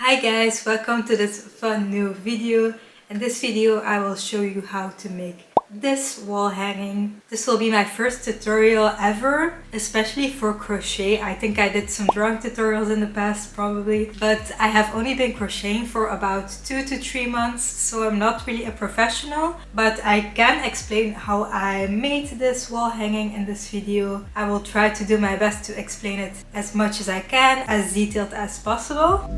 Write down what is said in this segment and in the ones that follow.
Hi guys, welcome to this fun new video. In this video I will show you how to make this wall hanging. This will be my first tutorial ever, especially for crochet. I think I did some drawing tutorials in the past probably, but I have only been crocheting for about 2 to 3 months, so I'm not really a professional, but I can explain how I made this wall hanging in this video. I will try to do my best to explain it as much as I can, as detailed as possible.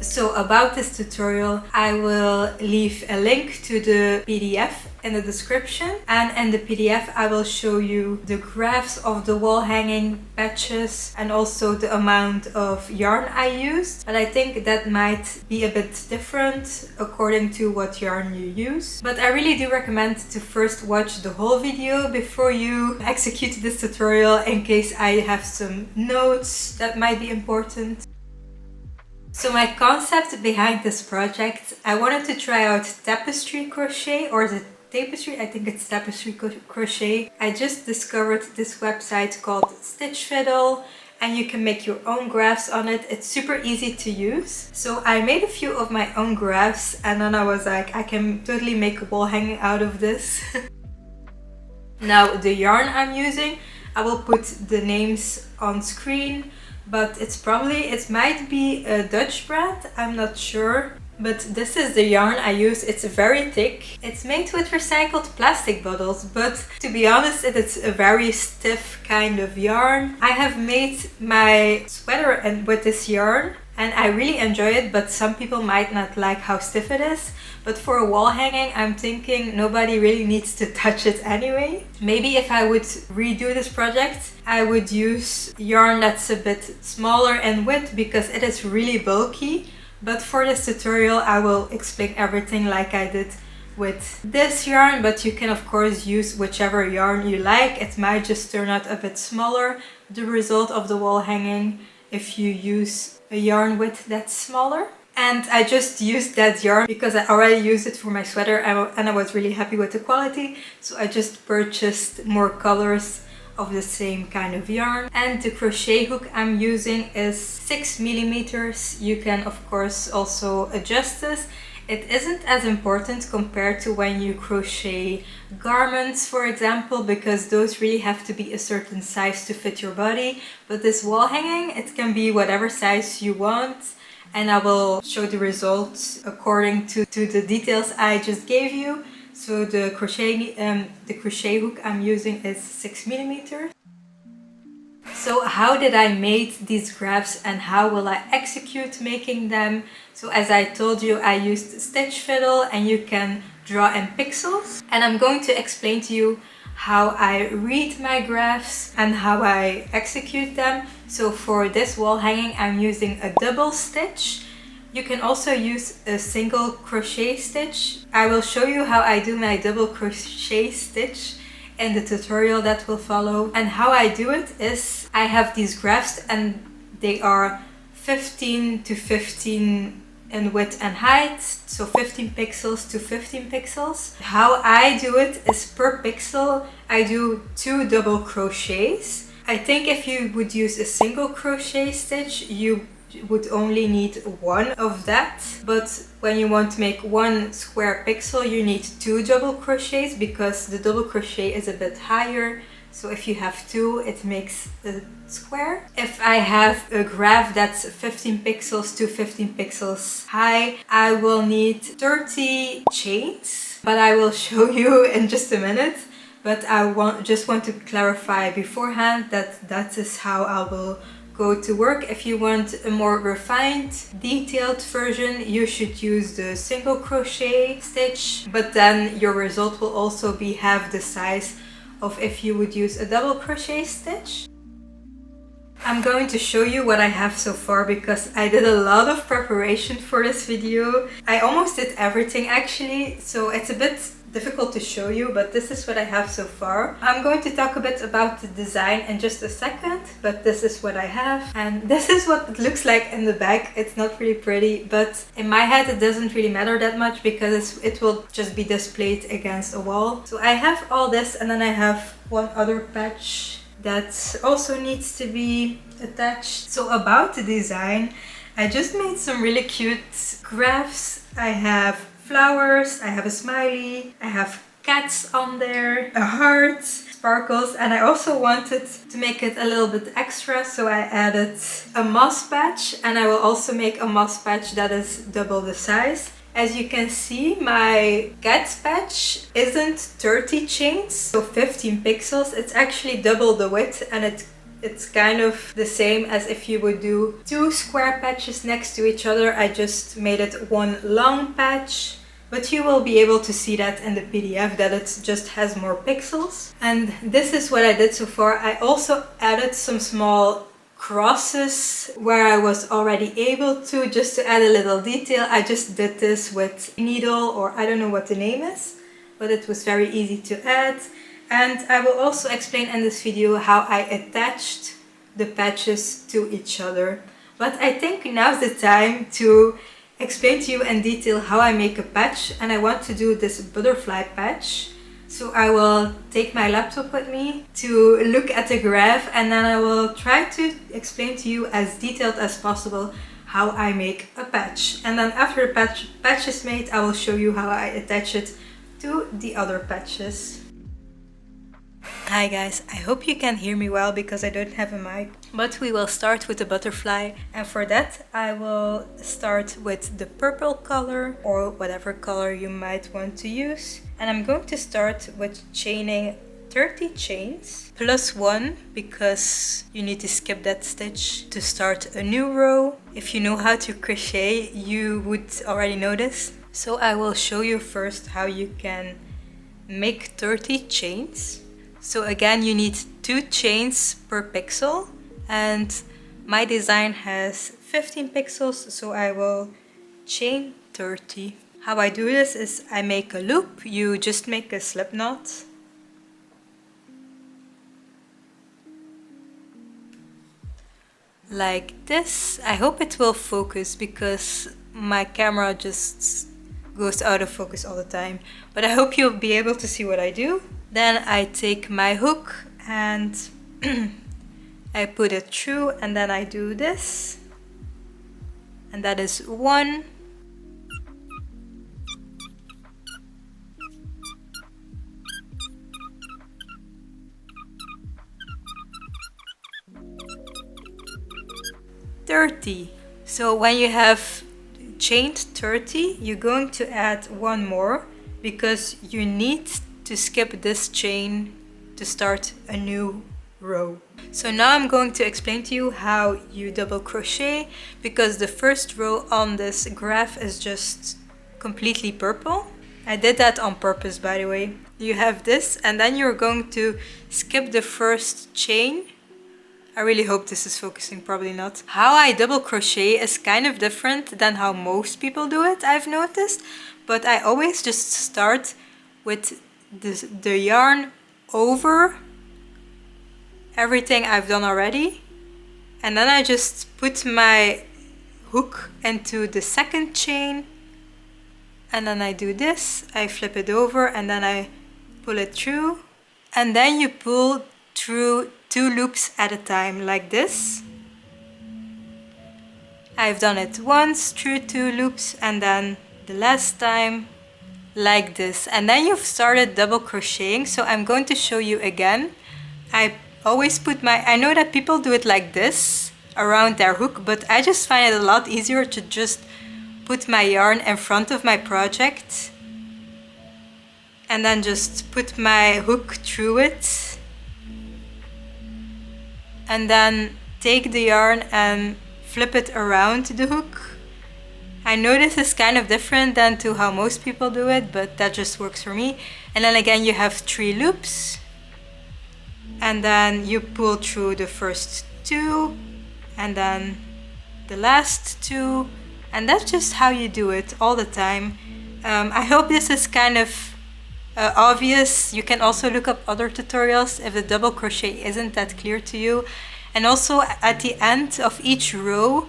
So about this tutorial, I will leave a link to the PDF in the description, and in the PDF I will show you the graphs of the wall hanging patches and also the amount of yarn I used. But I think that might be a bit different according to what yarn you use. But I really do recommend to first watch the whole video before you execute this tutorial, in case I have some notes that might be important. So my concept behind this project, I wanted to try out Tapestry crochet, or the Tapestry, I think it's Tapestry crochet. I just discovered this website called Stitch Fiddle, and you can make your own graphs on it. It's super easy to use. So I made a few of my own graphs, and then I was like, I can totally make a wall hanging out of this. Now the yarn I'm using, I will put the names on screen. But it might be a Dutch brand, I'm not sure. But this is the yarn I use. It's very thick. It's made with recycled plastic bottles, but to be honest, it's a very stiff kind of yarn. I have made my sweater with this yarn, and I really enjoy it, but some people might not like how stiff it is. But for a wall hanging, I'm thinking nobody really needs to touch it anyway. Maybe if I would redo this project, I would use yarn that's a bit smaller in width, because it is really bulky. But for this tutorial, I will explain everything like I did with this yarn, but you can of course use whichever yarn you like. It might just turn out a bit smaller, the result of the wall hanging, if you use a yarn width that's smaller. And I just used that yarn because I already used it for my sweater, and I was really happy with the quality. So I just purchased more colors of the same kind of yarn. And the crochet hook I'm using is 6 millimeters. You can of course also adjust this. It isn't as important compared to when you crochet garments, for example, because those really have to be a certain size to fit your body. But this wall hanging, it can be whatever size you want. And I will show the results according to the details I just gave you. So the crochet hook I'm using is 6 millimeters. So how did I make these graphs and how will I execute making them? So as I told you, I used Stitch Fiddle, and you can draw in pixels. And I'm going to explain to you how I read my graphs and how I execute them. So for this wall hanging, I'm using a double stitch. You can also use a single crochet stitch. I will show you how I do my double crochet stitch in the tutorial that will follow. And how I do it is, I have these graphs and they are 15 to 15 in width and height, so 15 pixels to 15 pixels. How I do it is per pixel I do 2 double crochets. I think if you would use a single crochet stitch, you would only need 1 of that. But when you want to make 1 square pixel, you need 2 double crochets, because the double crochet is a bit higher. So if you have 2, it makes a square. If I have a graph that's 15 pixels to 15 pixels high, I will need 30 chains, but I will show you in just a minute. But I just want to clarify beforehand that is how I will go to work. If you want a more refined, detailed version, you should use the single crochet stitch, but then your result will also be half the size of if you would use a double crochet stitch. I'm going to show you what I have so far, because I did a lot of preparation for this video. I almost did everything actually, so it's a bit difficult to show you, but this is what I have so far. I'm going to talk a bit about the design in just a second, but this is what I have. And this is what it looks like in the back. It's not really pretty, but in my head it doesn't really matter that much, because it will just be displayed against a wall. So I have all this, and then I have one other patch that also needs to be attached. So about the design, I just made some really cute graphs. I have flowers, I have a smiley, I have cats on there, a heart, sparkles, and I also wanted to make it a little bit extra, so I added a moss patch, and I will also make a moss patch that is double the size. As you can see, my cat patch isn't 30 chains, so 15 pixels. It's actually double the width, and it's kind of the same as if you would do 2 square patches next to each other. I just made it one long patch, but you will be able to see that in the PDF, that it just has more pixels. And this is what I did so far. I also added some small crosses where I was already able to, just to add a little detail. I just did this with needle, or I don't know what the name is, but it was very easy to add. And I will also explain in this video how I attached the patches to each other. But I think now's the time to explain to you in detail how I make a patch, and I want to do this butterfly patch. So I will take my laptop with me to look at the graph, and then I will try to explain to you as detailed as possible how I make a patch. And then after the patch is made, I will show you how I attach it to the other patches. Hi guys, I hope you can hear me well because I don't have a mic. But we will start with the butterfly, and for that I will start with the purple color, or whatever color you might want to use. And I'm going to start with chaining 30 chains plus 1, because you need to skip that stitch to start a new row. If you know how to crochet, you would already know this. So I will show you first how you can make 30 chains. So again, you need 2 chains per pixel, and my design has 15 pixels, so I will chain 30. How I do this is I make a loop. You just make a slip knot. Like this. I hope it will focus because my camera just goes out of focus all the time. But I hope you'll be able to see what I do. Then I take my hook and I put it through, and then I do this. And that is 1. $30. So when you have chained 30, you're going to add 1 more, because you need to skip this chain to start a new row. So now I'm going to explain to you how you double crochet, because the first row on this graph is just completely purple. I did that on purpose, by the way. You have this, and then you're going to skip the first chain. I really hope this is focusing, probably not. How I double crochet is kind of different than how most people do it, I've noticed, but I always just start with the yarn over everything I've done already, and then I just put my hook into the second chain, and then I do this, I flip it over, and then I pull it through, and then you pull through 2 loops at a time, like this. I've done it once through 2 loops, and then the last time like this, and then you've started double crocheting. So I'm going to show you again. I always put I know that people do it like this around their hook, but I just find it a lot easier to just put my yarn in front of my project and then just put my hook through it, and then take the yarn and flip it around the hook. I know this is kind of different than to how most people do it, but that just works for me. And then again you have 3 loops, and then you pull through the first 2 and then the last 2, and that's just how you do it all the time. I hope this is kind of obvious. You can also look up other tutorials if the double crochet isn't that clear to you. And also at the end of each row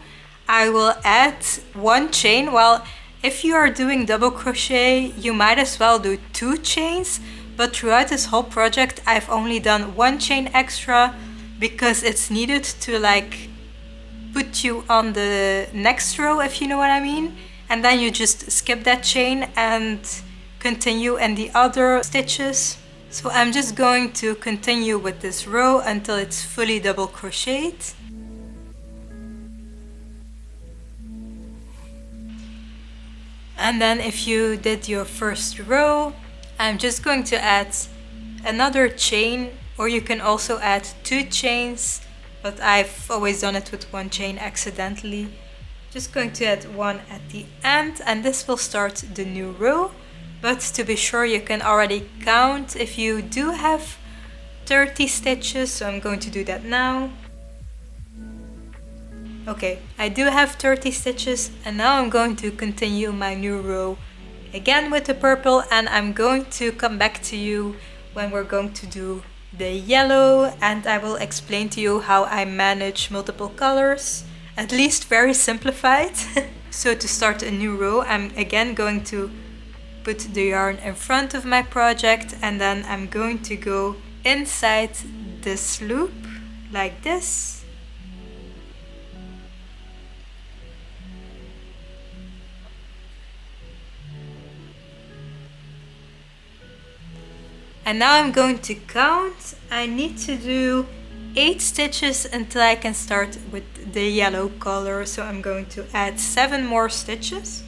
I will add 1 chain. Well, if you are doing double crochet, you might as well do 2 chains, but throughout this whole project I've only done one chain extra because it's needed to like put you on the next row, if you know what I mean, and then you just skip that chain and continue in the other stitches. So I'm just going to continue with this row until it's fully double crocheted. And then if you did your first row, I'm just going to add another chain, or you can also add 2 chains, but I've always done it with 1 chain accidentally. Just going to add 1 at the end, and this will start the new row. But to be sure, you can already count if you do have 30 stitches, so I'm going to do that now. Okay, I do have 30 stitches, and now I'm going to continue my new row again with the purple, and I'm going to come back to you when we're going to do the yellow, and I will explain to you how I manage multiple colors, at least very simplified. So to start a new row, I'm again going to put the yarn in front of my project, and then I'm going to go inside this loop like this. And now I'm going to count. I need to do 8 stitches until I can start with the yellow color. So I'm going to add 7 more stitches.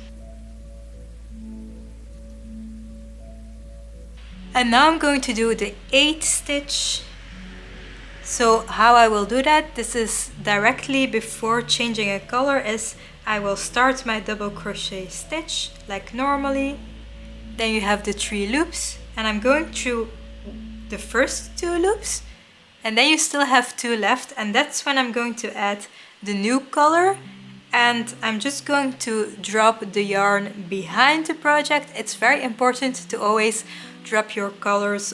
And now I'm going to do the 8th stitch. So how I will do that, this is directly before changing a color, is I will start my double crochet stitch like normally. Then you have the 3 loops. And I'm going through the first 2 loops, and then you still have 2 left, and that's when I'm going to add the new color. And I'm just going to drop the yarn behind the project. It's very important to always drop your colors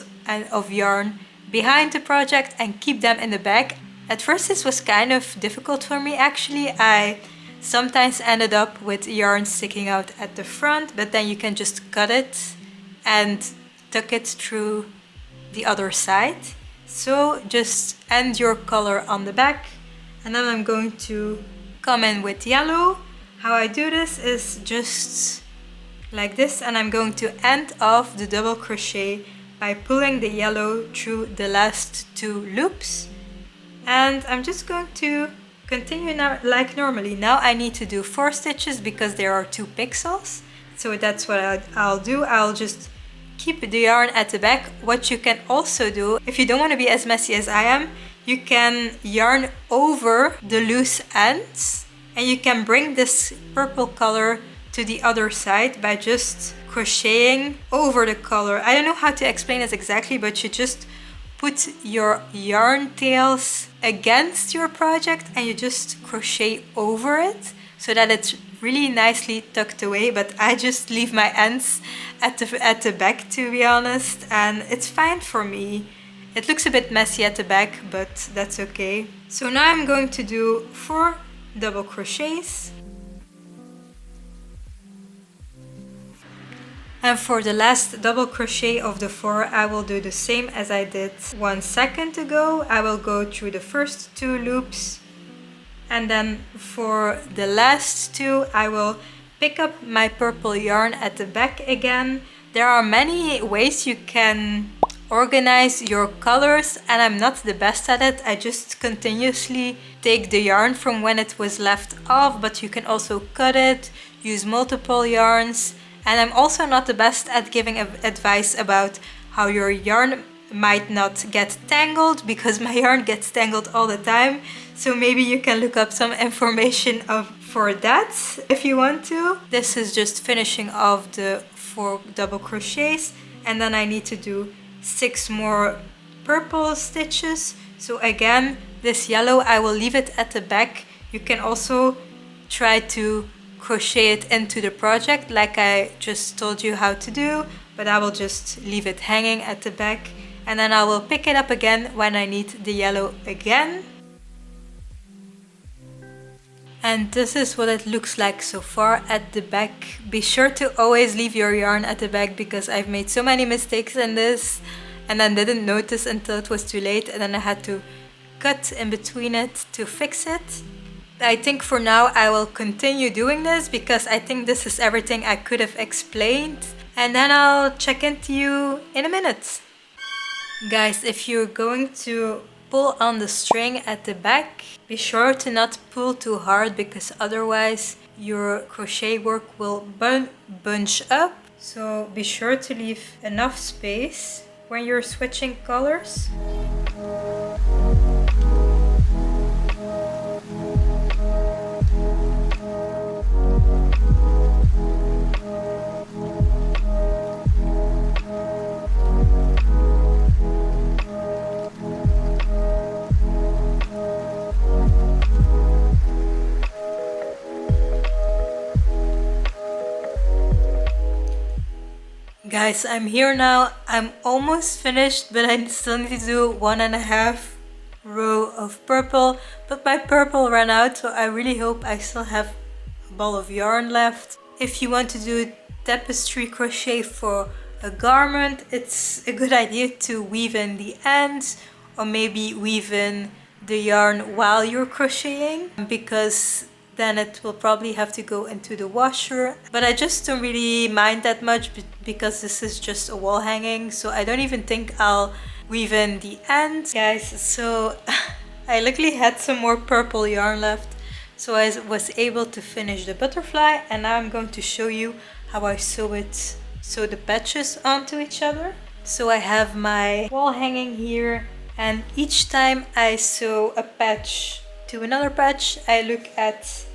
of yarn behind the project and keep them in the back. At first this was kind of difficult for me actually. I sometimes ended up with yarn sticking out at the front, but then you can just cut it and tuck it through the other side. So just end your color on the back, and then I'm going to come in with yellow. How I do this is just like this, and I'm going to end off the double crochet by pulling the yellow through the last 2 loops. And I'm just going to continue now like normally. Now I need to do 4 stitches because there are 2 pixels. So that's what I'll do. I'll just keep the yarn at the back. What you can also do, if you don't want to be as messy as I am, you can yarn over the loose ends, and you can bring this purple color to the other side by just crocheting over the color. I don't know how to explain this exactly, but you just put your yarn tails against your project and you just crochet over it so that it's really nicely tucked away. But I just leave my ends at the back, to be honest, and it's fine for me. It looks a bit messy at the back, but that's okay. So now I'm going to do 4 double crochets. And for the last double crochet of the 4, I will do the same as I did 1 second ago. I will go through the first 2 loops, and then for the last 2 I will pick up my purple yarn at the back again. There are many ways you can organize your colors, and I'm not the best at it. I just continuously take the yarn from when it was left off, but you can also cut it, use multiple yarns. And I'm also not the best at giving advice about how your yarn might not get tangled, because my yarn gets tangled all the time. So maybe you can look up some information for that if you want to. This is just finishing off the 4 double crochets, and then I need to do 6 more purple stitches. So again, this yellow I will leave it at the back. You can also try to crochet it into the project like I just told you how to do, but I will just leave it hanging at the back, and then I will pick it up again when I need the yellow again. And this is what it looks like so far at the back. Be sure to always leave your yarn at the back because I've made so many mistakes in this and then didn't notice until it was too late, and then I had to cut in between it to fix it. I think for now I will continue doing this because I think this is everything I could have explained, and then I'll check into you in a minute. Guys, if you're going to pull on the string at the back, be sure to not pull too hard because otherwise your crochet work will bunch up. So be sure to leave enough space when you're switching colors. Guys, I'm here now. I'm almost finished, but I still need to do 1.5 row of purple. But my purple ran out, so I really hope I still have a ball of yarn left. If you want to do tapestry crochet for a garment, it's a good idea to weave in the ends or maybe weave in the yarn while you're crocheting, because then it will probably have to go into the washer. But I just don't really mind that much because this is just a wall hanging, so I don't even think I'll weave in the ends. Guys, so I luckily had some more purple yarn left, so I was able to finish the butterfly, and now I'm going to show you how I sew the patches onto each other. So I have my wall hanging here, and each time I sew a patch to another patch, I look at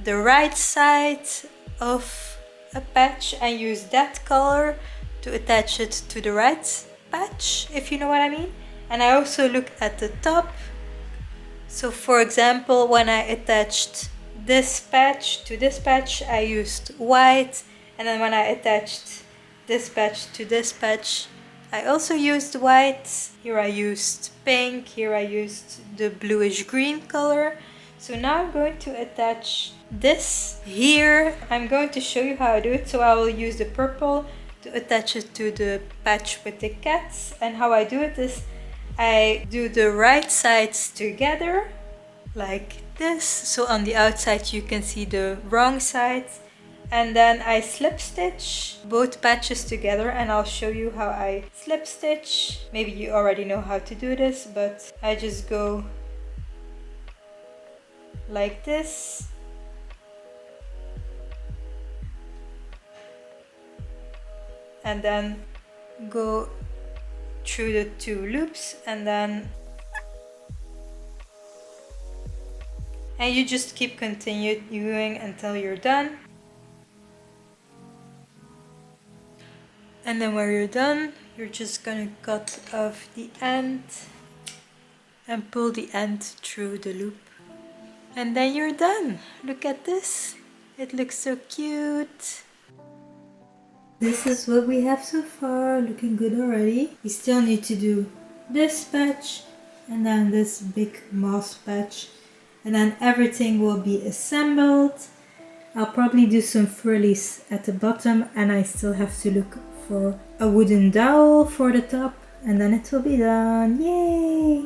the right side of a patch and use that color to attach it to the right patch, if you know what I mean. And I also look at the top. So for example, when I attached this patch to this patch, I used white, and then when I attached this patch to this patch, I also used white. Here I used pink, here I used the bluish green color. So now I'm going to attach this here. I'm going to show you how I do it. So I will use the purple to attach it to the patch with the cats. And how I do it is I do the right sides together like this. So on the outside you can see the wrong side. And then I slip stitch both patches together, and I'll show you how I slip stitch. Maybe you already know how to do this, but I just go like this. And then go through the 2 loops, and you just keep continuing until you're done. And then when you're done, you're just gonna cut off the end and pull the end through the loop. And then you're done. Look at this. It looks so cute. This is what we have so far, looking good already. We still need to do this patch and then this big moss patch, and then everything will be assembled. I'll probably do some frillies at the bottom, and I still have to look for a wooden dowel for the top, and then it will be done. Yay!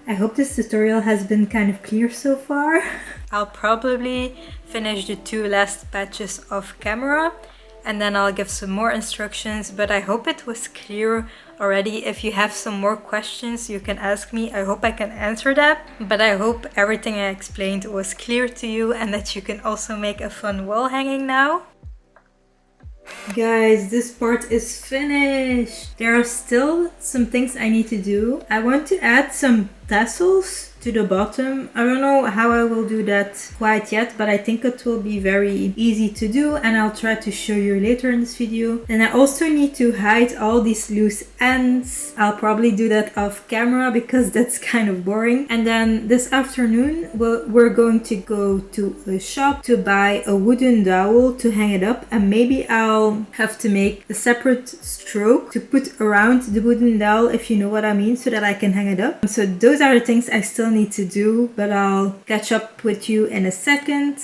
I hope this tutorial has been kind of clear so far. I'll probably finish the 2 last patches off camera, and then I'll give some more instructions, but I hope it was clear already. If you have some more questions, you can ask me. I hope I can answer that, but I hope everything I explained was clear to you and that you can also make a fun wall hanging now. Guys, this part is finished. There are still some things I need to do. I want to add some tassels to the bottom. I don't know how I will do that quite yet, but I think it will be very easy to do, and I'll try to show you later in this video. And I also need to hide all these loose ends. I'll probably do that off camera because that's kind of boring. And then this afternoon we're going to go to a shop to buy a wooden dowel to hang it up, and maybe I'll have to make a separate stroke to put around the wooden dowel, if you know what I mean, so that I can hang it up. So those are the things I still still need to do, but I'll catch up with you in a second.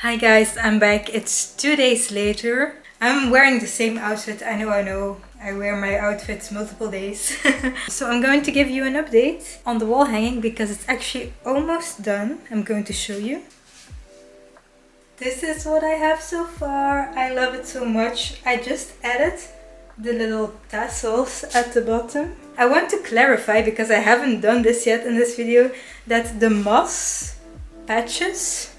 Hi guys, I'm back. It's 2 days later. I'm wearing the same outfit. I know. I wear my outfits multiple days. So I'm going to give you an update on the wall hanging because it's actually almost done. I'm going to show you. This is what I have so far. I love it so much. I just added the little tassels at the bottom. I want to clarify, because I haven't done this yet in this video, that the moss patches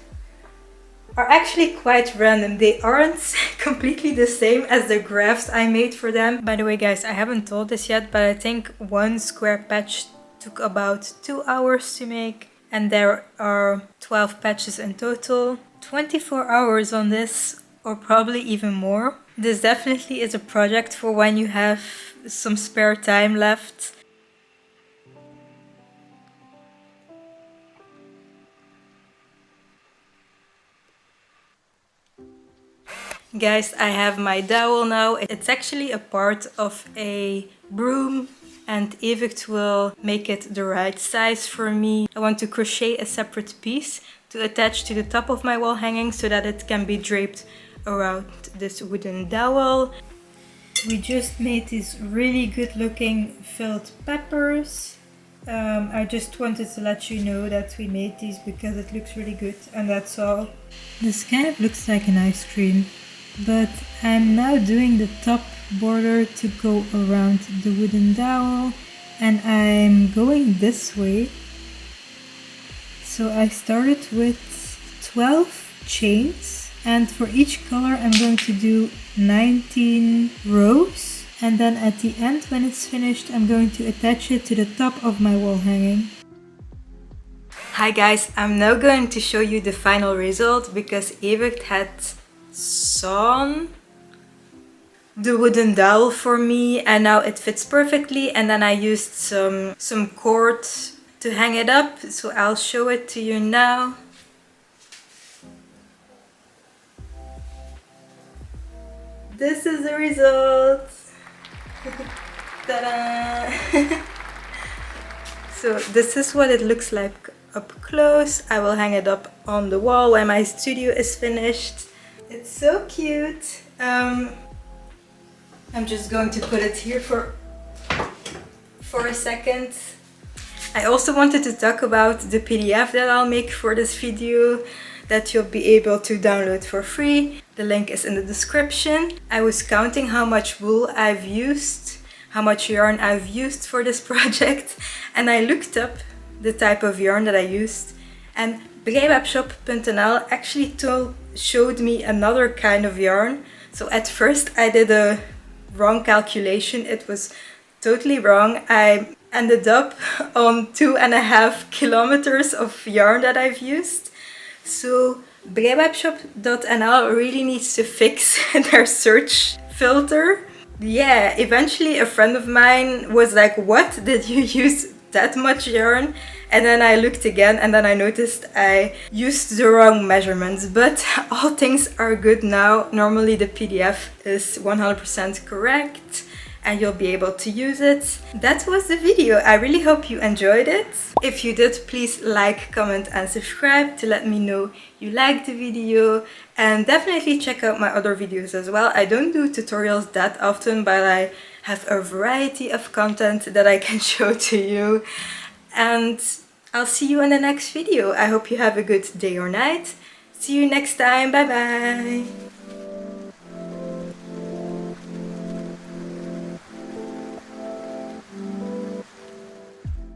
are actually quite random. They aren't completely the same as the grafts I made for them. By the way guys, I haven't told this yet, but I think one square patch took about 2 hours to make, and there are 12 patches in total. 24 hours on this, or probably even more. This definitely is a project for when you have some spare time left. Guys, I have my dowel now. It's actually a part of a broom, and Evict will make it the right size for me. I want to crochet a separate piece to attach to the top of my wall hanging so that it can be draped around this wooden dowel. We just made these really good looking filled peppers. I just wanted to let you know that we made these because it looks really good, and that's all. This kind of looks like an ice cream. But I'm now doing the top border to go around the wooden dowel, and I'm going this way. So I started with 12 chains, and for each color I'm going to do 19 rows, and then at the end, when it's finished, I'm going to attach it to the top of my wall hanging. Hi guys, I'm now going to show you the final result because Evict had sewn the wooden dowel for me, and now it fits perfectly, and then I used some cord to hang it up, so I'll show it to you now. This is the result. Ta-da! So this is what it looks like up close. I will hang it up on the wall when my studio is finished. It's so cute. I'm just going to put it here for a second. I also wanted to talk about the PDF that I'll make for this video that you'll be able to download for free. The link is in the description. I was counting how much wool I've used, how much yarn I've used for this project, and I looked up the type of yarn that I used, and Webshop.nl actually showed me another kind of yarn. So at first I did a wrong calculation. It was totally wrong. I ended up on 2.5 kilometers of yarn that I've used. So Webshop.nl really needs to fix their search filter. Yeah, eventually a friend of mine was like, what, did you use that much yarn? And then I looked again, and then I noticed I used the wrong measurements, but all things are good now. Normally the PDF is 100% correct and you'll be able to use it. That was the video. I really hope you enjoyed it. If you did, please like, comment and subscribe to let me know you liked the video, and definitely check out my other videos as well. I don't do tutorials that often, but I have a variety of content that I can show to you. And I'll see you in the next video. I hope you have a good day or night. See you next time. Bye bye.